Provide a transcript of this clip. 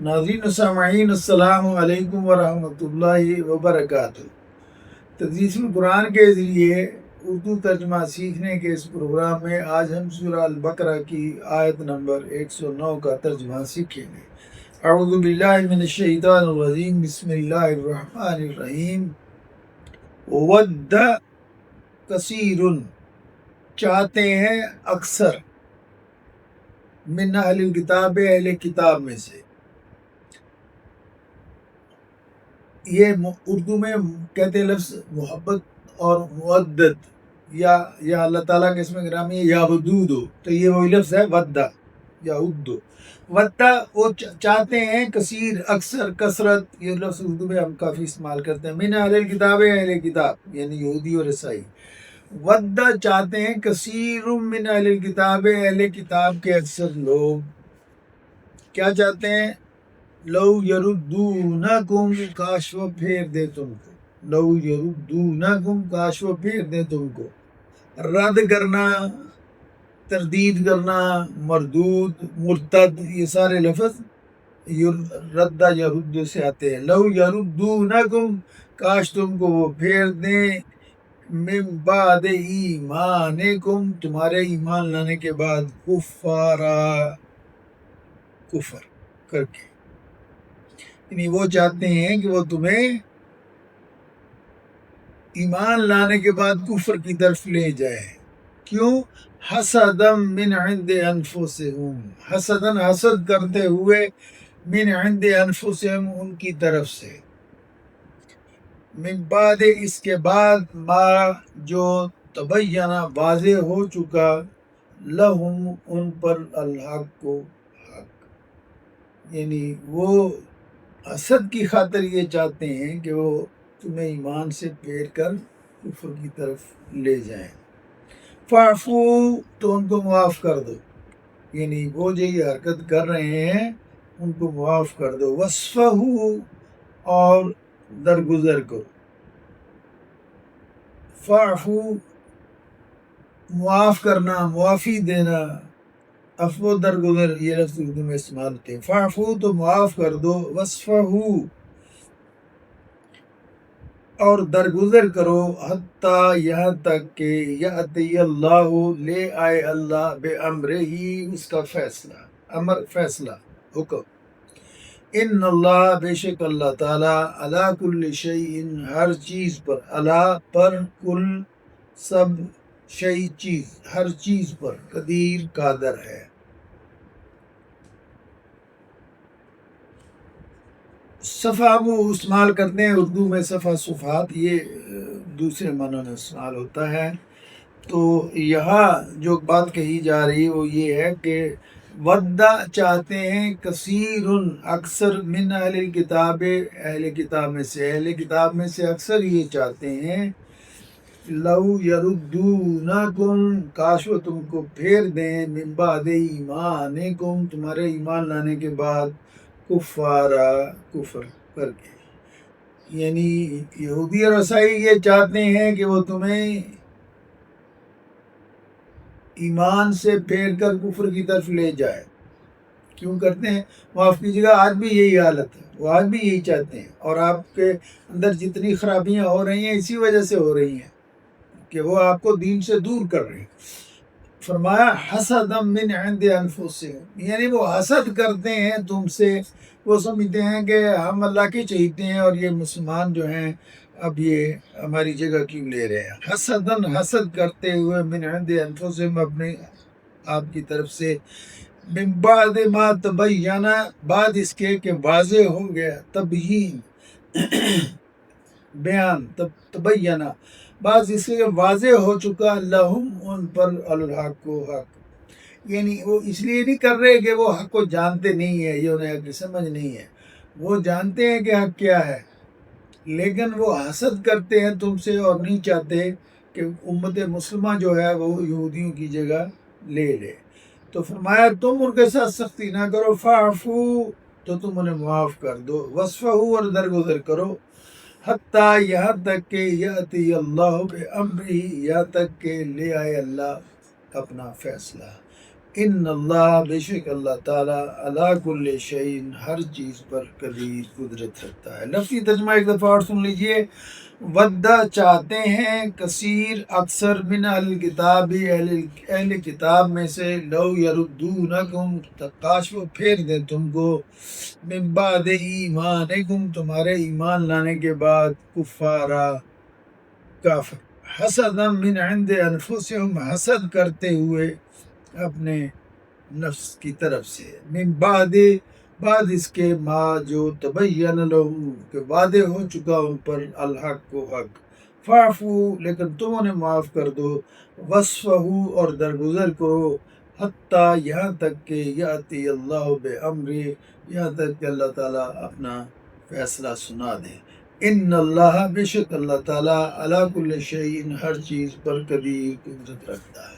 ناظرین و سامعین السلام علیکم ورحمۃ اللہ وبرکاتہ۔ تدریس القرآن کے ذریعے اردو ترجمہ سیکھنے کے اس پروگرام میں آج ہم سورہ البقرہ کی آیت نمبر 109 کا ترجمہ سیکھیں گے۔ اعوذ باللہ من الشیطان الرجیم، بسم اللہ الرحمن الرحیم۔ ود کثیر، چاہتے ہیں اکثر، من اہل الکتاب، اہل کتاب میں سے۔ یہ اردو میں کہتے ہیں لفظ محبت اور مودت، یا اللہ تعالیٰ کے اسم گرامی ہے یا ودودو، تو یہ وہی لفظ ہے ودا یا ادو۔ ودا وہ چاہتے ہیں، کثیر اکثر، کثرت، یہ لفظ اردو میں ہم کافی استعمال کرتے ہیں۔ من اہل کتاب، اہل کتاب یعنی یہودی اور عیسائی۔ ودا چاہتے ہیں، کثیر من اہل کتاب، اہل کتاب کے اکثر لوگ کیا چاہتے ہیں؟ لو یردونکم، کاش وہ پھیر دے تم کو۔ لو یردونکم، کاش وہ پھیر دے تم کو۔ رد کرنا، تردید کرنا، مردود، مرتد، یہ سارے لفظ رد یرد سے آتے ہیں۔ لو یردونکم، کاش تم کو وہ پھیر دیں، من بعد ایمانکم، تمہارے ایمان لانے کے بعد، کفارا، کفر کر کے، یعنی وہ چاہتے ہیں کہ وہ تمہیں ایمان لانے کے بعد کفر کی طرف لے جائے۔ کیوں؟ حسدم من عند انفسہم، حسدن، حسد کرتے ہوئے، من عند انفسہم، ان کی طرف سے، من بعد، اس کے بعد، ما، جو، تبینہ، واضح ہو چکا، لہم، ان پر، الحق کو، حق، یعنی وہ حسد کی خاطر یہ چاہتے ہیں کہ وہ تمہیں ایمان سے پھیر کر کفر کی طرف لے جائیں۔ فاعفو، تو ان کو معاف کر دو، یعنی وہ جو یہ حرکت کر رہے ہیں ان کو معاف کر دو۔ وصفہو، اور درگزر کرو۔ فاعفو، معاف کرنا، معافی دینا، عفو درگزر، یہ لفظ اردو میں استعمال ہوتے ہیں۔ فاعفو، تو معاف کر دو، وصفہو، اور درگزر کرو، حتیٰ، یہاں تک کہ، یأتی اللہ، لے آئے اللہ، بے امرہ، اس کا فیصلہ، امر، فیصلہ، حکم۔ ان اللہ، بے شک اللہ تعالیٰ، علی کل شیء، ہر چیز پر، علی پر، کل، سب، شیء، چیز، ہر چیز پر، قدیر، قادر ہے۔ صفحہ وہ استعمال کرتے ہیں اردو میں، صفحہ، صفحات، یہ دوسرے معنوں میں استعمال ہوتا ہے۔ تو یہاں جو بات کہی جا رہی ہے وہ یہ ہے کہ ودا چاہتے ہیں، کثیر، اکثر، من اہل کتاب، اہل کتاب میں سے، اہل کتاب میں سے اکثر یہ چاہتے ہیں، لو یردونکم، کاش وہ تم کو پھیر دیں، من بعد ایمانکم، تمہارے ایمان لانے کے بعد، کفارا، کفر کر کے، یعنی یہودی اور عیسائی یہ چاہتے ہیں کہ وہ تمہیں ایمان سے پھیر کر کفر کی طرف لے جائے۔ کیوں کرتے ہیں؟ معاف کیجیے گا، آج بھی یہی حالت ہے، وہ آج بھی یہی چاہتے ہیں، اور آپ کے اندر جتنی خرابیاں ہو رہی ہیں اسی وجہ سے ہو رہی ہیں کہ وہ آپ کو دین سے دور کر رہے ہیں۔ فرمایا حسدم من عند انفسہم، یعنی وہ حسد کرتے ہیں تم سے، وہ سمجھتے ہیں کہ ہم اللہ کے چہیتے ہیں اور یہ مسلمان جو ہیں اب یہ ہماری جگہ کیوں لے رہے ہیں۔ حسدن، حسد کرتے ہوئے، من عند انفسہم، اپنے آپ کی طرف سے، من بعد ما تبین، بعد اس کے کہ واضح ہو گیا، تبیین، بیان، تبینہ، بعض اس کے واضح ہو چکا، لہم، ان پر، الحق کو، حق، یعنی وہ اس لیے نہیں کر رہے کہ وہ حق کو جانتے نہیں ہیں، یہ انہیں حق سمجھ نہیں ہے، وہ جانتے ہیں کہ حق کیا ہے، لیکن وہ حسد کرتے ہیں تم سے اور نہیں چاہتے کہ امت مسلمہ جو ہے وہ یہودیوں کی جگہ لے لے۔ تو فرمایا تم ان کے ساتھ سختی نہ کرو، فاعفو، تو تم انہیں معاف کر دو، وصفہو، اور درگزر کرو، حتیٰ، یہاں تک کہ، یأتی اللہ بامرہ، یہاں تک کہ لے آئے اللہ اپنا فیصلہ۔ ان اللہ بے شک اللہ تعالیٰ علی کل شیء ہر چیز پر قدیر قدرت رکھتا ہے۔ لفظی ترجمہ ایک دفعہ اور سن لیجئے۔ ودہ چاہتے ہیں کثیر اکثر من اہل کتاب اہل کتاب میں سے لو یردونکم کاش وہ پھیر دیں تم کو من بعد ایمانکم تمہارے ایمان لانے کے بعد کفارا کافر حسدا من عند انفسہم حسد کرتے ہوئے اپنے نفس کی طرف سے من بعد اس کے ما جو تبین لہم کہ واضح ہو چکا ان پر الحق کو حق فاعفو لیکن تم انہیں معاف کر دو وصفہو اور درگزر کرو حتیٰ یہاں تک کہ یاتی اللہ بامری یہاں تک کہ اللہ تعالیٰ اپنا فیصلہ سنا دے۔ ان اللہ بے شک اللہ تعالیٰ علی کل شیء ہر چیز پر قدیر قدرت رکھتا ہے۔